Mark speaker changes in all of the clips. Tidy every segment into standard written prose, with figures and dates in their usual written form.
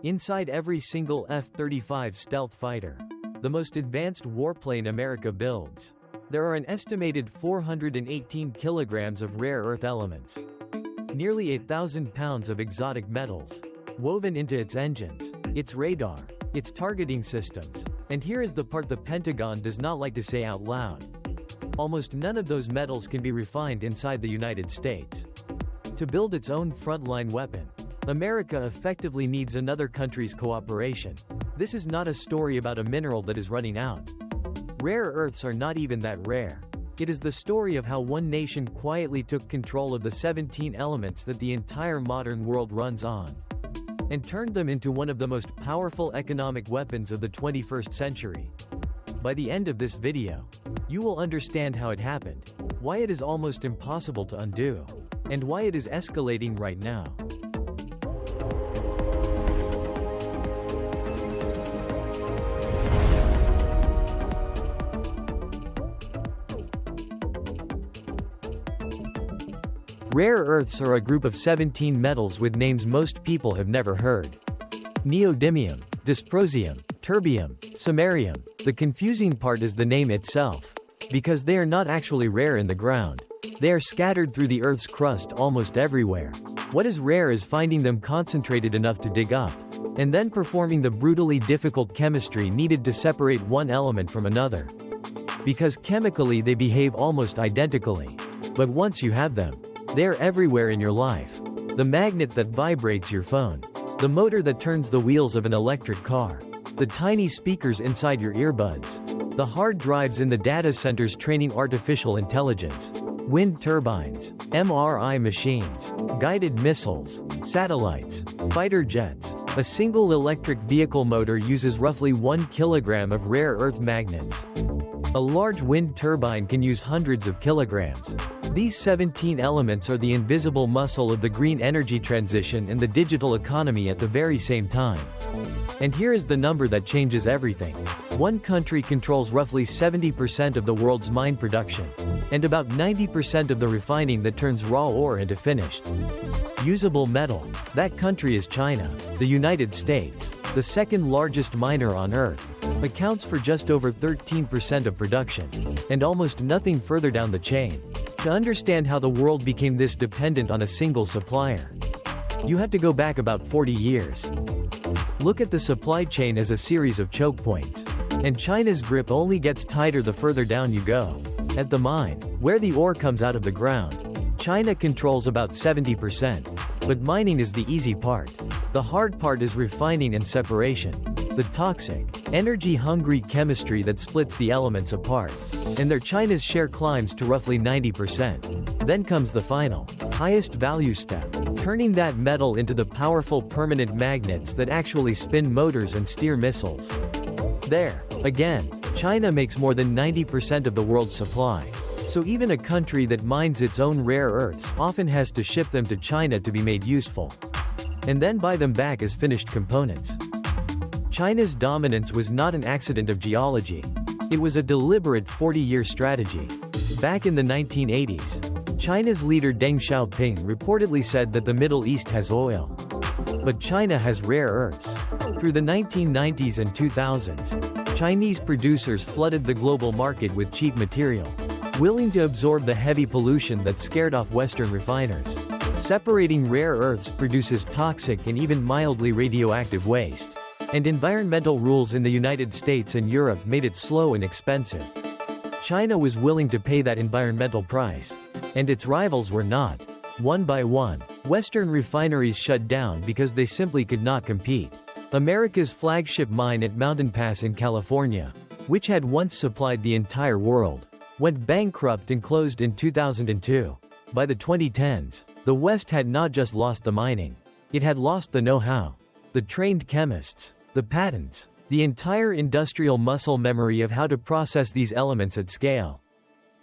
Speaker 1: Inside every single F-35 stealth fighter, the most advanced warplane America builds, there are an estimated 418 kilograms of rare earth elements. Nearly 1,000 pounds of exotic metals, woven into its engines, its radar, its targeting systems. And here is the part the Pentagon does not like to say out loud. Almost none of those metals can be refined inside the United States. To build its own frontline weapon, America effectively needs another country's cooperation. This is not a story about a mineral that is running out. Rare earths are not even that rare. It is the story of how one nation quietly took control of the 17 elements that the entire modern world runs on, and turned them into one of the most powerful economic weapons of the 21st century. By the end of this video, you will understand how it happened, why it is almost impossible to undo, and why it is escalating right now. Rare earths are a group of 17 metals with names most people have never heard. Neodymium, dysprosium, terbium, samarium. The confusing part is the name itself, because they are not actually rare in the ground. They are scattered through the Earth's crust almost everywhere. What is rare is finding them concentrated enough to dig up, and then performing the brutally difficult chemistry needed to separate one element from another. Because chemically they behave almost identically. But once you have them, they are everywhere in your life. The magnet that vibrates your phone, the motor that turns the wheels of an electric car, the tiny speakers inside your earbuds, the hard drives in the data centers training artificial intelligence, wind turbines, MRI machines, guided missiles, satellites, fighter jets. A single electric vehicle motor uses roughly 1 kilogram of rare earth magnets. A large wind turbine can use hundreds of kilograms. These 17 elements are the invisible muscle of the green energy transition and the digital economy at the very same time. And here is the number that changes everything. One country controls roughly 70% of the world's mine production, and about 90% of the refining that turns raw ore into finished, usable metal. That country is China. The United States, the second largest miner on Earth, accounts for just over 13% of production, and almost nothing further down the chain. To understand how the world became this dependent on a single supplier, you have to go back about 40 years. Look at the supply chain as a series of choke points, and China's grip only gets tighter the further down you go. At the mine, where the ore comes out of the ground, China controls about 70%. But mining is the easy part. The hard part is refining and separation. The toxic, energy-hungry chemistry that splits the elements apart. And there China's share climbs to roughly 90%. Then comes the final, highest value step, turning that metal into the powerful permanent magnets that actually spin motors and steer missiles. There, again, China makes more than 90% of the world's supply. So even a country that mines its own rare earths often has to ship them to China to be made useful, and then buy them back as finished components. China's dominance was not an accident of geology. It was a deliberate 40-year strategy. Back in the 1980s, China's leader Deng Xiaoping reportedly said that the Middle East has oil, but China has rare earths. Through the 1990s and 2000s, Chinese producers flooded the global market with cheap material, willing to absorb the heavy pollution that scared off Western refiners. Separating rare earths produces toxic and even mildly radioactive waste. And environmental rules in the United States and Europe made it slow and expensive. China was willing to pay that environmental price, and its rivals were not. One by one, Western refineries shut down because they simply could not compete. America's flagship mine at Mountain Pass in California, which had once supplied the entire world, went bankrupt and closed in 2002. By the 2010s, the West had not just lost the mining, it had lost the know-how, the trained chemists, the patents, the entire industrial muscle memory of how to process these elements at scale.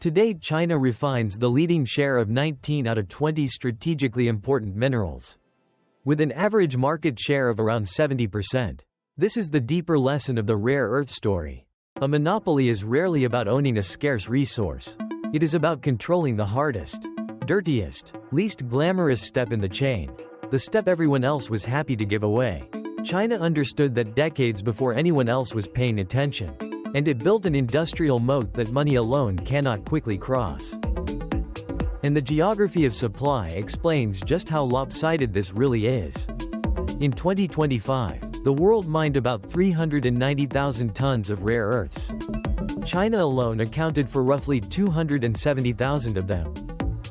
Speaker 1: Today China refines the leading share of 19 out of 20 strategically important minerals, with an average market share of around 70%. This is the deeper lesson of the rare earth story. A monopoly is rarely about owning a scarce resource. It is about controlling the hardest, dirtiest, least glamorous step in the chain, the step everyone else was happy to give away. China understood that decades before anyone else was paying attention, and it built an industrial moat that money alone cannot quickly cross. And the geography of supply explains just how lopsided this really is. In 2025, the world mined about 390,000 tons of rare earths. China alone accounted for roughly 270,000 of them.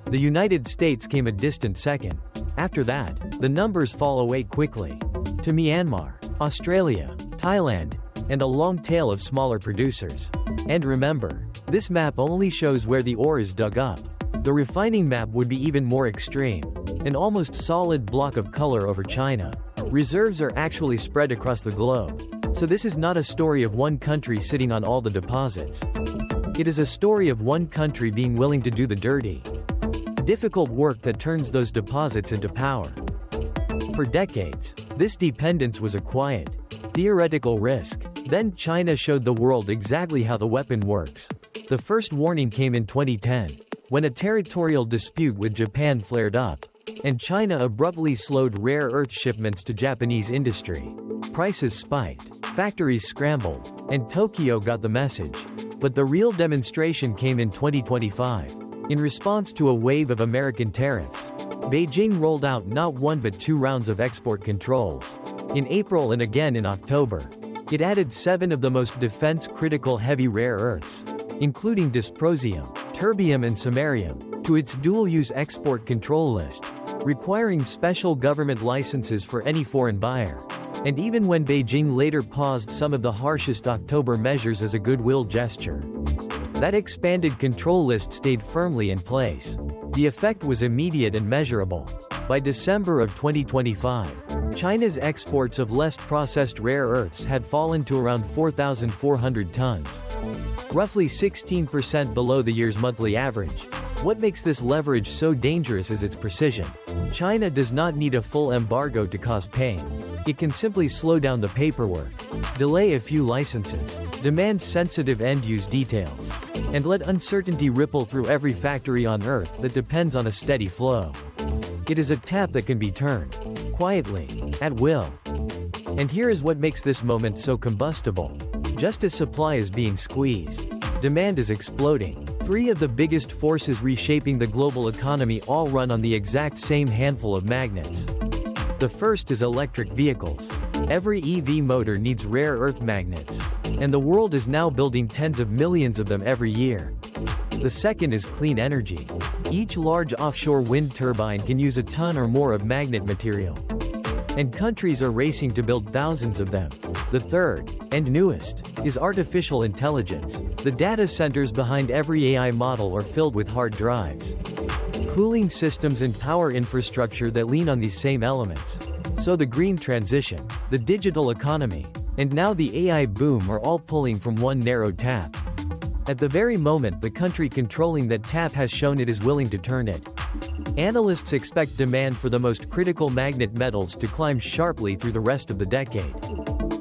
Speaker 1: The United States came a distant second. After that, the numbers fall away quickly to Myanmar, Australia, Thailand, and a long tail of smaller producers. And remember, this map only shows where the ore is dug up. The refining map would be even more extreme, an almost solid block of color over China. Reserves are actually spread across the globe. So this is not a story of one country sitting on all the deposits. It is a story of one country being willing to do the dirty, difficult work that turns those deposits into power. For decades, this dependence was a quiet, theoretical risk. Then China showed the world exactly how the weapon works. The first warning came in 2010, when a territorial dispute with Japan flared up, and China abruptly slowed rare earth shipments to Japanese industry. Prices spiked, factories scrambled, and Tokyo got the message. But the real demonstration came in 2025. In response to a wave of American tariffs, Beijing rolled out not one but two rounds of export controls. In April and again in October. It added 7 of the most defense-critical heavy rare earths, including dysprosium, terbium and samarium, to its dual-use export control list, requiring special government licenses for any foreign buyer. And even when Beijing later paused some of the harshest October measures as a goodwill gesture, that expanded control list stayed firmly in place. The effect was immediate and measurable. By December of 2025, China's exports of less processed rare earths had fallen to around 4,400 tons, roughly 16% below the year's monthly average. What makes this leverage so dangerous is its precision. China does not need a full embargo to cause pain. It can simply slow down the paperwork, delay a few licenses, demand sensitive end-use details, and let uncertainty ripple through every factory on Earth that depends on a steady flow. It is a tap that can be turned, quietly, at will. And here is what makes this moment so combustible. Just as supply is being squeezed, demand is exploding. 3 of the biggest forces reshaping the global economy all run on the exact same handful of magnets. The first is electric vehicles. Every EV motor needs rare earth magnets, and the world is now building tens of millions of them every year. The second is clean energy. Each large offshore wind turbine can use a ton or more of magnet material, and countries are racing to build thousands of them. The third, and newest, is artificial intelligence. The data centers behind every AI model are filled with hard drives, cooling systems and power infrastructure that lean on these same elements. So the green transition, the digital economy, and now the AI boom are all pulling from one narrow tap. At the very moment the country controlling that tap has shown it is willing to turn it. Analysts expect demand for the most critical magnet metals to climb sharply through the rest of the decade,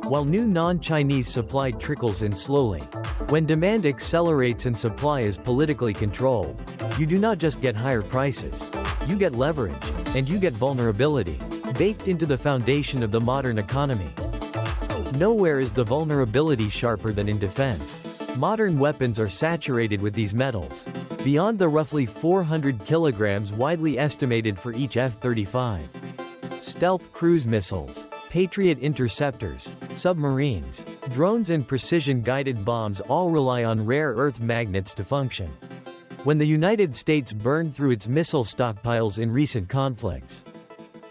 Speaker 1: while new non-Chinese supply trickles in slowly. When demand accelerates and supply is politically controlled, you do not just get higher prices. You get leverage, and you get vulnerability, baked into the foundation of the modern economy. Nowhere is the vulnerability sharper than in defense. Modern weapons are saturated with these metals, beyond the roughly 400 kilograms widely estimated for each F-35. Stealth cruise missiles, Patriot interceptors, submarines, drones and precision-guided bombs all rely on rare earth magnets to function. When the United States burned through its missile stockpiles in recent conflicts,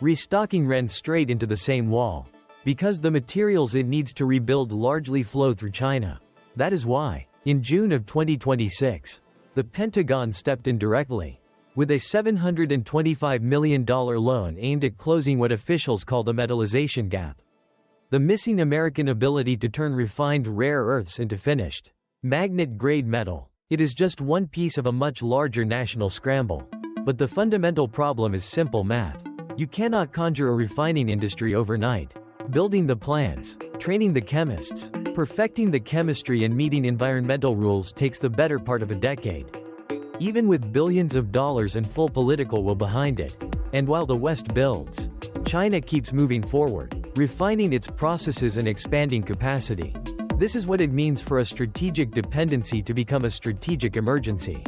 Speaker 1: restocking ran straight into the same wall, because the materials it needs to rebuild largely flow through China. That is why, in June of 2026, the Pentagon stepped in directly, with a $725 million loan aimed at closing what officials call the metallization gap. The missing American ability to turn refined rare earths into finished, magnet-grade metal. It is just one piece of a much larger national scramble. But the fundamental problem is simple math. You cannot conjure a refining industry overnight. Building the plants, training the chemists, perfecting the chemistry and meeting environmental rules takes the better part of a decade. Even with billions of dollars and full political will behind it. And while the West builds, China keeps moving forward. refining its processes and expanding capacity. This is what it means for a strategic dependency to become a strategic emergency.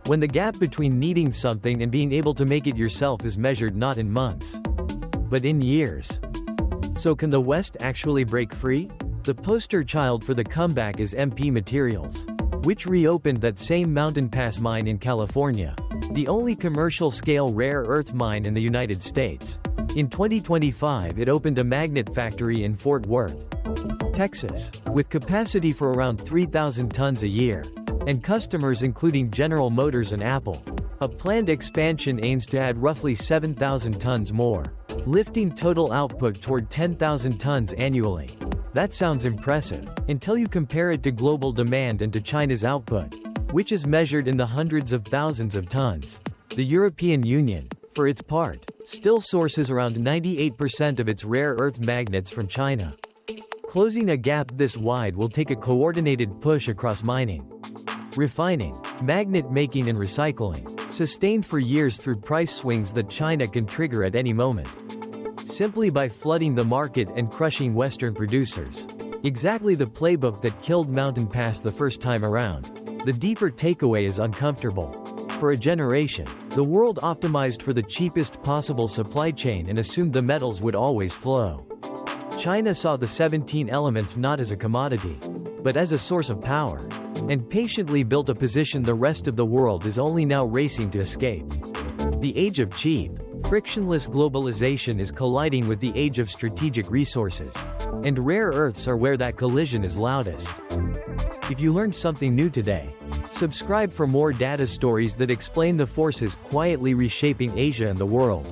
Speaker 1: When the gap between needing something and being able to make it yourself is measured not in months, but in years. So can the West actually break free? The poster child for the comeback is MP Materials, which reopened that same Mountain Pass mine in California, the only commercial-scale rare earth mine in the United States. In 2025 it opened a magnet factory in Fort Worth, Texas, with capacity for around 3,000 tons a year, and customers including General Motors and Apple. A planned expansion aims to add roughly 7,000 tons more, lifting total output toward 10,000 tons annually. That sounds impressive, until you compare it to global demand and to China's output, which is measured in the hundreds of thousands of tons. The European Union, for its part, still sources around 98% of its rare earth magnets from China. Closing a gap this wide will take a coordinated push across mining, refining, magnet making and recycling, sustained for years through price swings that China can trigger at any moment, simply by flooding the market and crushing Western producers. Exactly the playbook that killed Mountain Pass the first time around. The deeper takeaway is uncomfortable. For a generation, the world optimized for the cheapest possible supply chain and assumed the metals would always flow. China saw the 17 elements not as a commodity, but as a source of power, and patiently built a position the rest of the world is only now racing to escape. The age of cheap, frictionless globalization is colliding with the age of strategic resources, and rare earths are where that collision is loudest. If you learned something new today, subscribe for more data stories that explain the forces quietly reshaping Asia and the world.